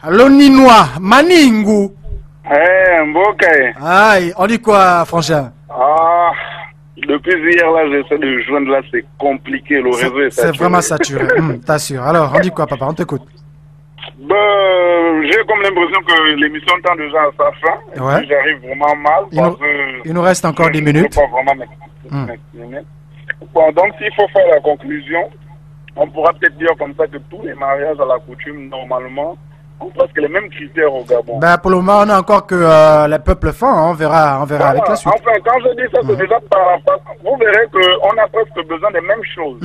Loninois, Maningu. Mboka. Aïe, on dit quoi, frangin? Ah, depuis hier, là, j'essaie de joindre, là, c'est compliqué, le réseau est saturé. C'est vraiment saturé, t'assures. Alors, on dit quoi, papa? On t'écoute. J'ai comme l'impression que l'émission tend déjà à sa fin. Ouais. J'arrive vraiment mal. Il nous reste encore 10 minutes. Je peux pas vraiment m'exprimer. Bon, donc, s'il faut faire la conclusion, on pourra peut-être dire comme ça que tous les mariages à la coutume, normalement, ont presque les mêmes critères au Gabon. Ben, pour le moment, on a encore que les peuples font. On verra Voilà. avec la suite. Enfin, quand je dis ça, c'est déjà par rapport. Vous verrez qu'on a presque besoin des mêmes choses.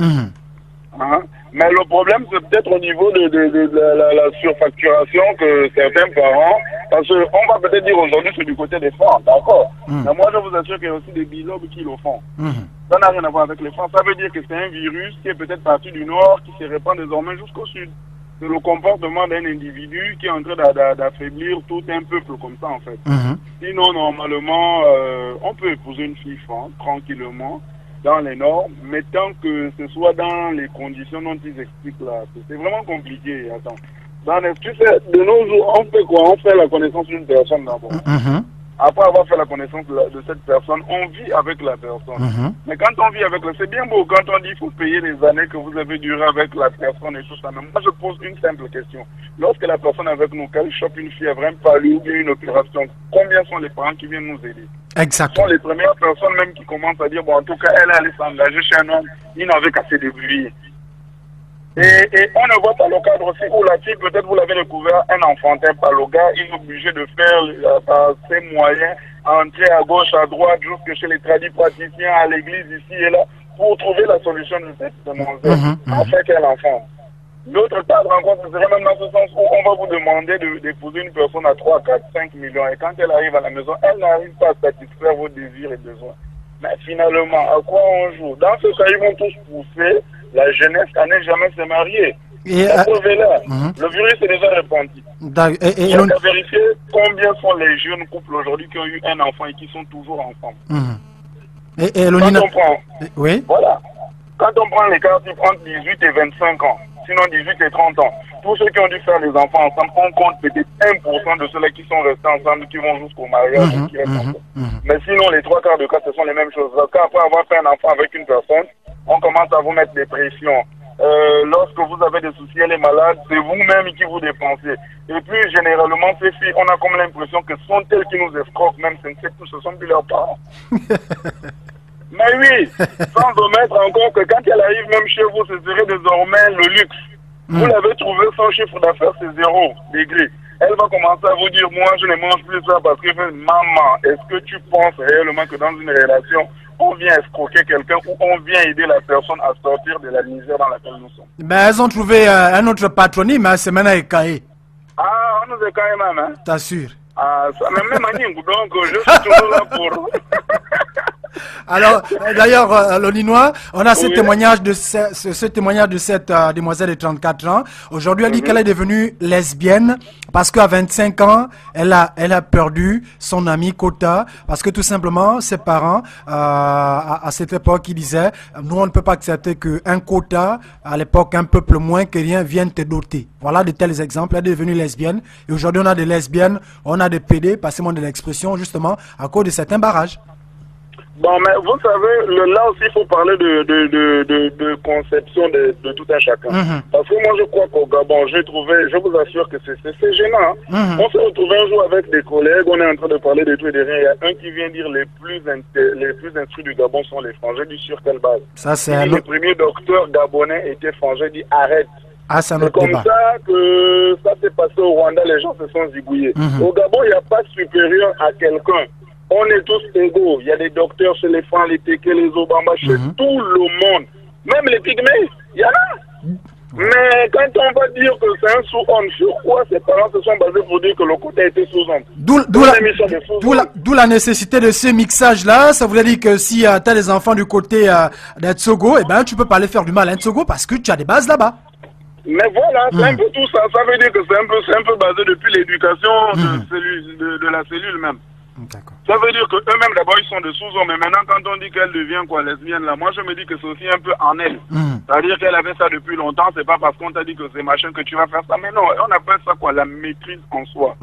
Hein? Mais le problème, c'est peut-être au niveau de la surfacturation que certains parents, parce qu'on va peut-être dire aujourd'hui c'est du côté des femmes, d'accord. Mais moi, je vous assure qu'il y a aussi des bilobes qui le font. Ça n'a rien à voir avec les femmes. Ça veut dire que c'est un virus qui est peut-être parti du nord, qui se répand désormais jusqu'au sud. C'est le comportement d'un individu qui est en train d'affaiblir tout un peuple comme ça, en fait. Sinon, normalement, on peut épouser une fille femme, tranquillement, dans les normes, mais tant que ce soit dans les conditions dont ils expliquent là, c'est vraiment compliqué. Attends. Tu sais, de nos jours, on fait quoi? On fait la connaissance d'une personne d'abord. Après avoir fait la connaissance de cette personne, on vit avec la personne. Mais quand on vit avec la... C'est bien beau quand on dit qu'il faut payer les années que vous avez duré avec la personne et tout ça. Mais moi, je pose une simple question. Lorsque la personne avec nous, qu'elle chope une fièvre, un palu ou bien une opération, combien sont les parents qui viennent nous aider? Exactement. Ce sont les premières personnes même qui commencent à dire, bon, en tout cas, elle allait s'engager chez un homme, il n'avait qu'à se débrouiller. Et on ne voit pas le cadre aussi où la fille, peut-être vous l'avez découvert, un enfantin par le gars, il est obligé de faire par ses moyens, entrer à gauche, à droite, jusque chez les tradis praticiens, à l'église ici et là, pour trouver la solution de cette demoiselle, afin qu'elle enfante. L'autre cas de rencontre, c'est même dans ce sens où on va vous demander d'épouser une personne à 3, 4, 5 millions, et quand elle arrive à la maison, elle n'arrive pas à satisfaire vos désirs et besoins. Mais finalement, à quoi on joue? Dans ce cas, ils vont tous pousser la jeunesse à ne jamais se marier. La preuve est là. Le virus est déjà répandu. On a vérifié combien sont les jeunes couples aujourd'hui qui ont eu un enfant et qui sont toujours ensemble. Quand on prend, voilà. Quand on prend les cas, ils prennent 18 et 25 ans, sinon 18 et 30 ans. Tous ceux qui ont dû faire les enfants ensemble, on compte peut-être 1% de ceux-là qui sont restés ensemble, qui vont jusqu'au mariage, qui restent ensemble. Mais sinon, les 3 quarts de cas, ce sont les mêmes choses. Parce qu'après avoir fait un enfant avec une personne, on commence à vous mettre des pressions. Lorsque vous avez des soucis, elle est malade, c'est vous-même qui vous dépensez. Et puis, généralement, ces filles, on a comme l'impression que ce sont elles qui nous escroquent, même si ce sont plus leurs parents. Mais oui, sans omettre encore que quand elle arrive même chez vous, ce serait désormais le luxe. Vous l'avez trouvé, son chiffre d'affaires, c'est 0 degré. Elle va commencer à vous dire, moi, je ne mange plus ça parce que, maman, est-ce que tu penses réellement que dans une relation, on vient escroquer quelqu'un ou on vient aider la personne à sortir de la misère dans laquelle nous sommes? Mais elles ont trouvé un autre patronyme, hein, c'est maintenant Ekaé. Ah, on nous est quand même, hein? T'assures. Ah, ça, même à Ningou, donc je suis toujours là pour... Alors, d'ailleurs, Loninois, on a ce témoignage de cette demoiselle de 34 ans. Aujourd'hui, elle dit qu'elle est devenue lesbienne parce qu'à 25 ans, elle a perdu son ami Kota parce que tout simplement, ses parents, à cette époque, ils disaient, nous, on ne peut pas accepter qu'un Kota, à l'époque, un peuple moins que rien, vienne te doter. Voilà de tels exemples. Elle est devenue lesbienne. Et aujourd'hui, on a des lesbiennes, on a des PD, passez-moi de l'expression, justement, à cause de certains barrages. Bon, mais vous savez, là aussi, il faut parler de conception de tout un chacun. Parce que moi, je crois qu'au Gabon, je vous assure que c'est gênant. On s'est retrouvé un jour avec des collègues, on est en train de parler de tout et de rien. Il y a un qui vient dire les plus instruits du Gabon sont les frangins. Du sur quelle base? Ça, c'est le premier docteur gabonais était frangin, dit arrête. Ah, c'est comme débat. Ça que ça s'est passé au Rwanda, les gens se sont zigouillés. Au Gabon, il n'y a pas supérieur à quelqu'un. On est tous égaux. Il y a des docteurs chez les Francs, les Téké, les Obama, chez tout le monde. Même les Pygmées, il y en a. Mais quand on va dire que c'est un sous-homme, sur quoi ses parents se sont basés pour dire que le côté était sous-homme? D'où la nécessité de ce mixage-là. Ça voulait dire que si tu as des enfants du côté d'Etsogo, eh ben, tu peux pas aller faire du mal à Etsogo parce que tu as des bases là-bas. Mais voilà, c'est un peu tout ça. Ça veut dire que c'est un peu basé depuis l'éducation de la cellule même. Ça veut dire qu'eux-mêmes, d'abord, ils sont de sous-hommes. Mais maintenant, quand on dit qu'elle devient quoi, lesbienne, là, moi, je me dis que c'est aussi un peu en elle. C'est-à-dire qu'elle avait ça depuis longtemps. C'est pas parce qu'on t'a dit que c'est machin que tu vas faire ça. Mais non, on appelle ça quoi, la maîtrise en soi.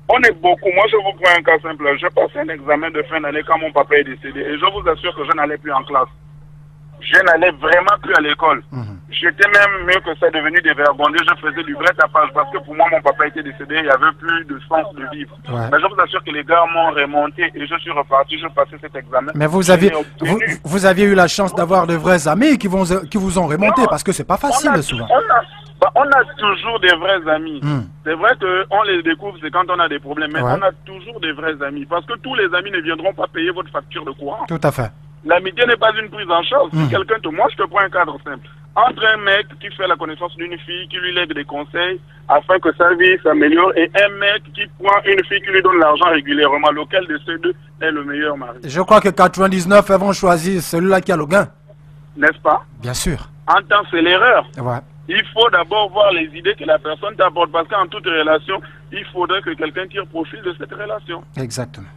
On est beaucoup. Moi, je vous prends un cas simple. Je passais un examen de fin d'année quand mon papa est décédé. Et je vous assure que je n'allais plus en classe. Je n'allais vraiment plus à l'école. J'étais même mieux que ça devenu dévergondé. Je faisais du vrai tapage parce que pour moi, mon papa était décédé. Il n'y avait plus de sens de vivre. Mais je vous assure que les gars m'ont remonté et je suis reparti. Je passais cet examen. Mais vous aviez eu la chance d'avoir de vrais amis qui vous ont remonté parce que c'est pas facile souvent. On a toujours des vrais amis. C'est vrai qu'on les découvre, c'est quand on a des problèmes. Mais on a toujours des vrais amis. Parce que tous les amis ne viendront pas payer votre facture de courant. Tout à fait. L'amitié n'est pas une prise en charge. Si quelqu'un te... Moi, je te prends un cadre simple. Entre un mec qui fait la connaissance d'une fille, qui lui lègue des conseils afin que sa vie s'améliore, et un mec qui prend une fille qui lui donne l'argent régulièrement, lequel de ces deux est le meilleur mari? Je crois que 99 vont choisir celui-là qui a le gain. N'est-ce pas? Bien sûr. En temps, c'est l'erreur. Ouais. Il faut d'abord voir les idées que la personne t'apporte, parce qu'en toute relation, il faudrait que quelqu'un tire profit de cette relation. Exactement.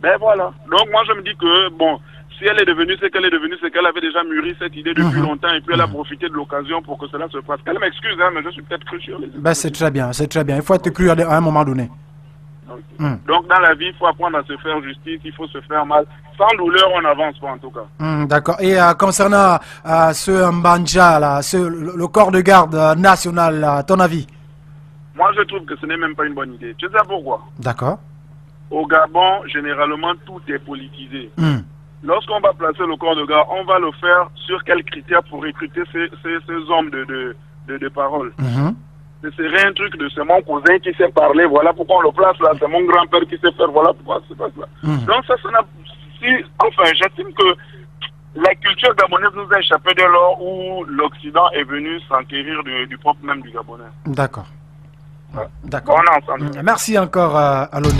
Ben voilà. Donc moi, je me dis que, bon... Si elle est devenue ce qu'elle est devenue, c'est qu'elle avait déjà mûri cette idée depuis longtemps et puis elle a profité de l'occasion pour que cela se passe. Elle m'excuse, hein, mais je suis peut-être cru sur les... Ben c'est très bien, c'est très bien. Il faut être cru à un moment donné. Donc dans la vie, il faut apprendre à se faire justice, il faut se faire mal. Sans douleur, on n'avance pas en tout cas. D'accord. Et concernant ce Mbanja, là, le corps de garde national, à ton avis? Moi, je trouve que ce n'est même pas une bonne idée. Tu sais pourquoi? D'accord. Au Gabon, généralement, tout est politisé. Lorsqu'on va placer le corps de garde, on va le faire sur quels critères pour recruter ces hommes de parole. Ce serait un truc de c'est mon cousin qui sait parler, voilà pourquoi on le place là, c'est mon grand-père qui sait faire, voilà pourquoi c'est pas ça. Donc ça n'a... Enfin, j'estime que la culture gabonaise nous a échappé dès lors où l'Occident est venu s'enquérir du propre même du Gabonais. D'accord. D'accord. On est ensemble. Merci encore à l'ONU.